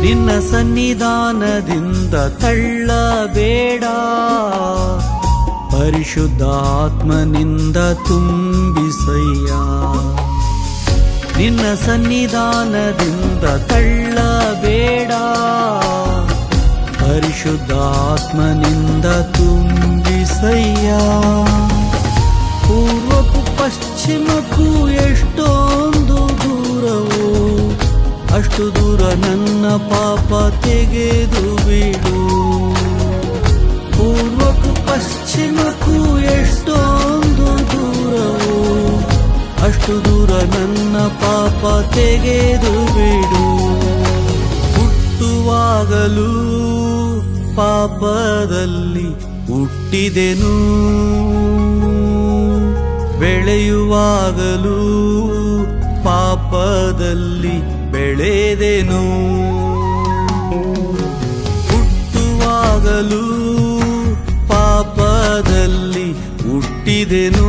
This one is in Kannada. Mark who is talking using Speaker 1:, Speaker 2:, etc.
Speaker 1: ನಿನ್ನ ಸನ್ನಿಧಾನದಿಂದ ತಳ್ಳಬೇಡ, ಪರಿಶುದ್ಧಾತ್ಮನಿಂದ ತುಂಬಿಸಯ್ಯ. ನಿನ್ನ ಸನ್ನಿಧಾನದಿಂದ ತಳ್ಳಬೇಡ, ಪರಿಶುದ್ಧಾತ್ಮನಿಂದ ತುಂಬಿಸಯ್ಯ. ಪೂರ್ವಕ್ಕೂ ಪಶ್ಚಿಮಕ್ಕೂ ಎಷ್ಟೊಂದು ದೂರವೋ, ಅಷ್ಟು ದೂರ ನನ್ನ ಪಾಪ ತೆಗೆದು ಬಿಡು. ಪೂರ್ವಕ್ಕೂ ಪಶ್ಚಿಮಕ್ಕೂ ಎಷ್ಟೊಂದು ದೂರವೋ, ಅಷ್ಟು ದೂರ ನನ್ನ ಪಾಪ ತೆಗೆದು ಬಿಡು. ಹುಟ್ಟುವಾಗಲೂ ಪಾಪದಲ್ಲಿ ಹುಟ್ಟಿದೆನು, ಬೆಳೆಯುವಾಗಲೂ ಪಾಪದಲ್ಲಿ ಬೆಳೆದೆನು. ಹುಟ್ಟುವಾಗಲೂ ಪಾಪದಲ್ಲಿ ಹುಟ್ಟಿದೆನು,